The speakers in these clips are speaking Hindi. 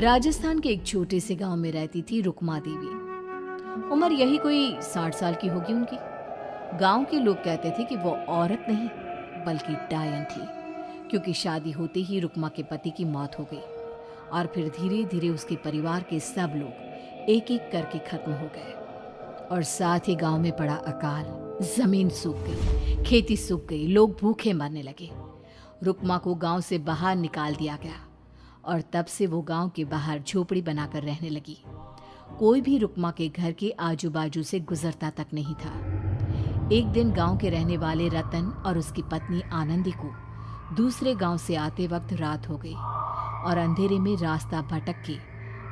राजस्थान के एक छोटे से गांव में रहती थी रुक्मा देवी। उम्र यही कोई 60 साल की होगी उनकी। गांव के लोग कहते थे कि वो औरत नहीं बल्कि डायन थी, क्योंकि शादी होते ही रुक्मा के पति की मौत हो गई और फिर धीरे धीरे उसके परिवार के सब लोग एक एक करके खत्म हो गए। और साथ ही गांव में पड़ा अकाल, जमीन सूख गई, खेती सूख गई, लोग भूखे मरने लगे। रुक्मा को गांव से बाहर निकाल दिया गया और तब से वो गांव के बाहर झोपड़ी बनाकर रहने लगी। कोई भी रुक्मा के घर के आजू बाजू से गुजरता तक नहीं था। एक दिन गांव के रहने वाले रतन और उसकी पत्नी आनंदी को दूसरे गांव से आते वक्त रात हो गई और अंधेरे में रास्ता भटक के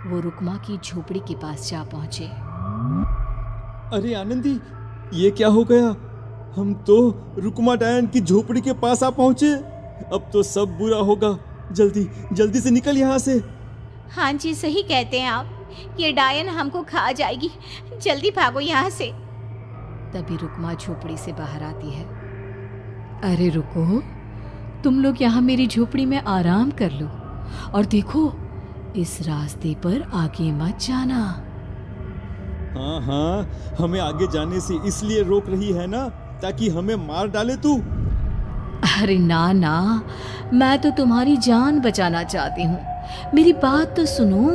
वो रुक्मा की झोपड़ी के पास जा पहुंचे। अरे आनंदी, ये क्या हो गया? हम तो रुक्मा डायन की झोपड़ी के पास आ पहुंचे। अब तो सब बुरा होगा। जल्दी जल्दी से निकल यहाँ से। हाँ जी, सही कहते हैं आप। ये डायन हमको खा जाएगी, जल्दी भागो यहाँ से। तभी रुक्मा झोपड़ी से बाहर आती है। अरे रुको, तुम लोग यहाँ मेरी झोपड़ी में आराम कर लो और देखो, इस रास्ते पर आगे मत जाना। हाँ, हमें आगे जाने से इसलिए रोक रही है ना, ताकि हमें मार डाले तू। अरे ना ना, मैं तो तुम्हारी जान बचाना चाहती हूँ, मेरी बात तो सुनो।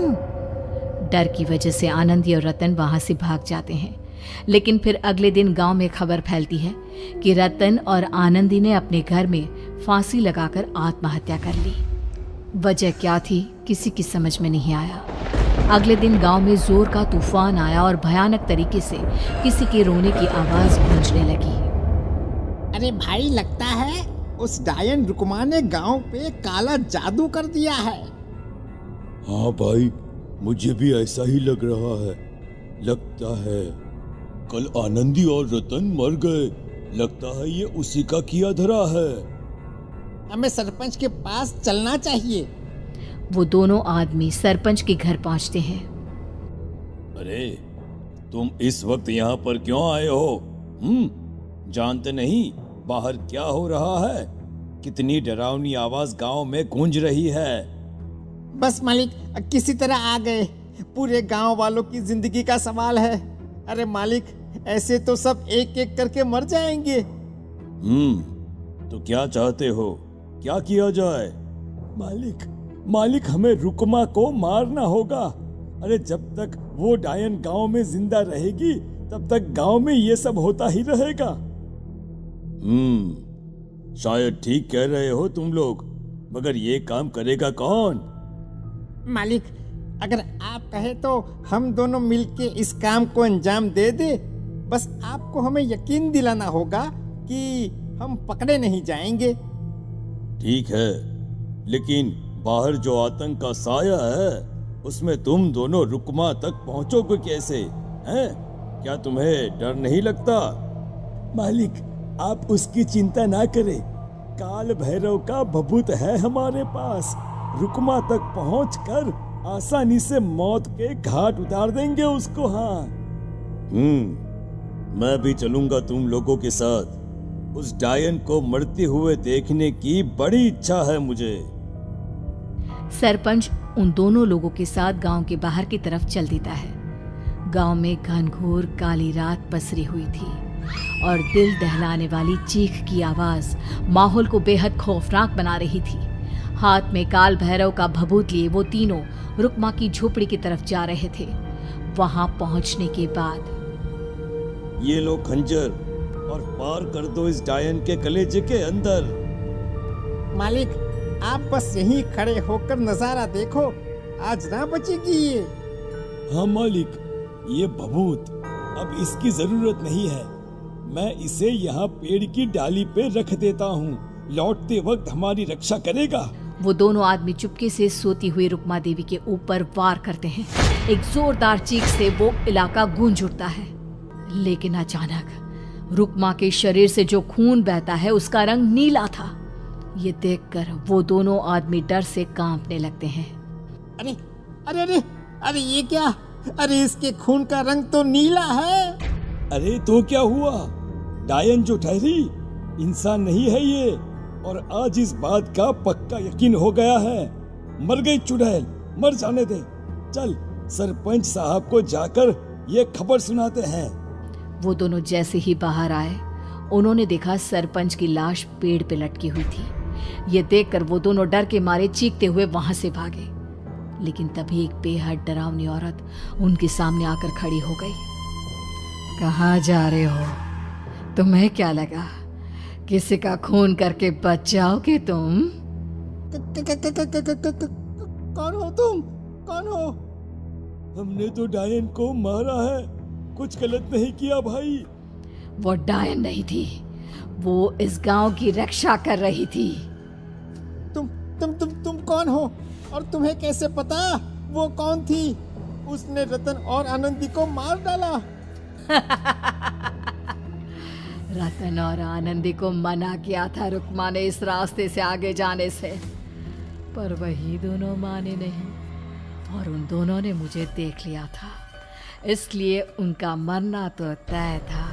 डर की वजह से आनंदी और रतन वहां से भाग जाते हैं, लेकिन फिर अगले दिन गांव में खबर फैलती है कि रतन और आनंदी ने अपने घर में फांसी लगाकर आत्महत्या कर ली। वजह क्या थी किसी की समझ में नहीं आया। अगले दिन गांव में जोर का तूफान आया और भयानक तरीके से किसी के रोने की आवाज गूंजने लगी। अरे भाई, लगता है उस डायन रुक्मा ने गांव पे काला जादू कर दिया है। हाँ भाई, मुझे भी ऐसा ही लग रहा है। लगता है कल आनंदी और रतन मर गए। लगता है ये उसी का किया धरा है। हमें सरपंच के पास चलना चाहिए। वो दोनों आदमी सरपंच के घर पहुंचते हैं। अरे, तुम इस वक्त यहाँ पर क्यों आए हो? जानते नहीं बाहर क्या हो रहा है? कितनी डरावनी आवाज गांव में गूंज रही है। बस मालिक, किसी तरह आ गए। पूरे गांव वालों की जिंदगी का सवाल है। अरे मालिक, ऐसे तो सब एक एक करके मर जाएंगे। तो क्या चाहते हो? क्या किया जाए? मालिक, हमें रुक्मा को मारना होगा। अरे जब तक वो डायन गांव में जिंदा रहेगी, तब तक गांव में ये सब होता ही रहेगा। शायद ठीक कह रहे हो तुम लोग, मगर ये काम करेगा कौन? मालिक, अगर आप कहे तो हम दोनों मिलके इस काम को अंजाम दे दे। बस आपको हमें यकीन दिलाना होगा कि हम पकड़े नहीं जाएंगे। ठीक है, लेकिन बाहर जो आतंक का साया है, उसमें तुम दोनों रुक्मा तक पहुंचोगे कैसे? हैं? क्या तुम्हें डर नहीं लगता? मालिक, आप उसकी चिंता ना करें। काल भैरव का भभूत है हमारे पास। रुक्मा तक पहुंचकर आसानी से मौत के घाट उतार देंगे उसको। हाँ, मैं भी चलूंगा तुम लोगों के साथ। उस डायन को मरते हुए देखने की बड़ी इच्छा है मुझे। सरपंच उन दोनों लोगों के साथ गांव के बाहर की तरफ चल देता है। गांव में घनघोर काली रात पसरी हुई थी और दिल दहलाने वाली चीख की आवाज माहौल को बेहद खौफनाक बना रही थी। हाथ में काल भैरव का भभूत लिए वो तीनों रुक्मा की झोपड़ी की तरफ जा रहे थे। वहां पहुंचने के बाद, ये लो खंजर और पार कर दो इस डायन के कलेजे के अंदर। मालिक, आप बस यहीं खड़े होकर नजारा देखो, आज ना बचेगी ये। हाँ मालिक, ये भभूत अब इसकी जरूरत नहीं है। मैं इसे यहाँ पेड़ की डाली पे रख देता हूँ। लौटते वक्त हमारी रक्षा करेगा। वो दोनों आदमी चुपके से सोती हुई रुक्मा देवी के ऊपर वार करते हैं। एक जोरदार चीख से वो इलाका गूंज उठता है, लेकिन अचानक रुक्मा के शरीर से जो खून बहता है उसका रंग नीला था। ये देखकर वो दोनों आदमी डर से कांपने लगते हैं। अरे अरे अरे अरे, ये क्या? अरे इसके खून का रंग तो नीला है। अरे तो क्या हुआ? डायन जो ठहरी इंसान नहीं है ये, और आज इस बात का पक्का यकीन हो गया है। मर गई चुड़ैल, मर जाने दे। चल सरपंच साहब को जाकर ये खबर सुनाते हैं। वो दोनों जैसे ही बाहर आए, उन्होंने देखा सरपंच की लाश पेड़ पे लटकी हुई थी। ये देखकर वो दोनों डर के मारे चीखते हुए वहां से भागे। लेकिन तभी एक बेहद डरावनी औरत उनके सामने आकर खड़ी हो गई। कहाँ जा रहे हो? तुम्हें क्या लगा किसी का खून करके बच जाओगे तुम? कौन हो तुम? कौन हो? हमने तो डायन को मारा है, कुछ गलत नहीं किया भाई। वो डायन नहीं थी, वो इस गांव की रक्षा कर रही थी। तुम कौन हो? और तुम्हें कैसे पता वो कौन थी? उसने रतन और आनंदी को मार डाला। रतन और आनंदी को मना किया था रुक्मा ने इस रास्ते से आगे जाने से, पर वही दोनों माने नहीं और उन दोनों ने मुझे देख लिया था, इसलिए उनका मरना तो तय था।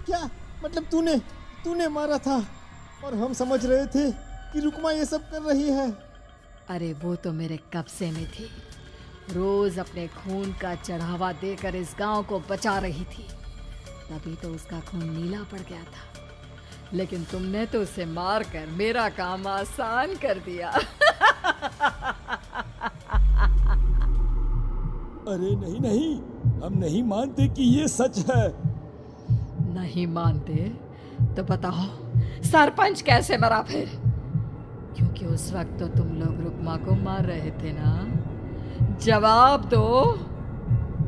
क्या मतलब तूने मारा था? और हम समझ रहे थे कि रुक्मा ये सब कर रही है। अरे वो तो मेरे कब्जे में थी, रोज अपने खून का चढ़ावा देकर इस गांव को बचा रही थी, तभी तो उसका खून नीला पड़ गया था। लेकिन तुमने तो उसे मारकर मेरा काम आसान कर दिया। अरे नहीं नहीं, हम नहीं मानते कि ये सच है। नहीं मानते तो बताओ सरपंच कैसे मरा फिर? क्योंकि उस वक्त तो तुम लोग रुक्मा को मार रहे थे ना, जवाब दो।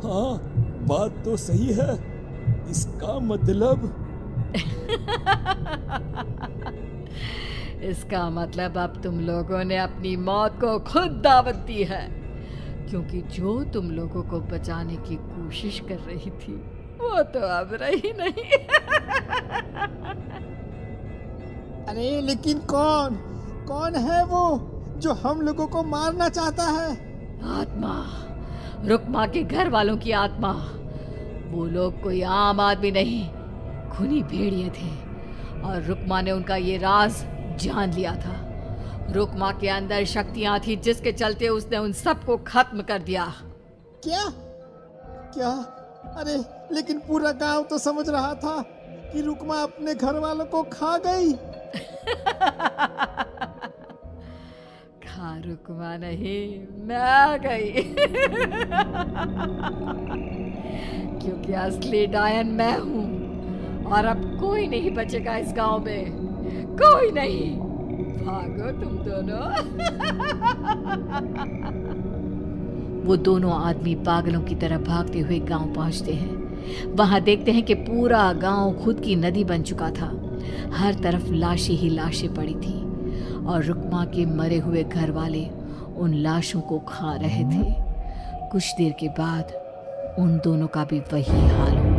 हाँ बात तो सही है, इसका मतलब इसका मतलब अब तुम लोगों ने अपनी मौत को खुद दावत दी है, क्योंकि जो तुम लोगों को बचाने की कोशिश कर रही थी वो तो अब रही नहीं। अरे लेकिन कौन है वो जो हम लोगों को मारना चाहता है? आत्मा, रुक्मा के घर वालों की आत्मा। वो लोग कोई आम आदमी नहीं, खूनी भेड़िए थे और रुक्मा ने उनका ये राज जान लिया था। रुक्मा के अंदर शक्तियां थी जिसके चलते उसने उन सबको खत्म कर दिया। क्या? अरे लेकिन पूरा गांव तो समझ रहा था कि रुक्मा अपने घर वालों को खा गई। खा रुक्मा नहीं, मैं आ गई। क्योंकि असली डायन मैं हूँ और अब कोई नहीं बचेगा इस गांव में, कोई नहीं। भागो तुम दोनों। वो दोनों आदमी पागलों की तरह भागते हुए गांव पहुंचते हैं। वहां देखते हैं कि पूरा गांव खुद की नदी बन चुका था। हर तरफ लाशें ही लाशें पड़ी थी और रुक्मा के मरे हुए घर वाले उन लाशों को खा रहे थे। कुछ देर के बाद उन दोनों का भी वही हाल हुआ।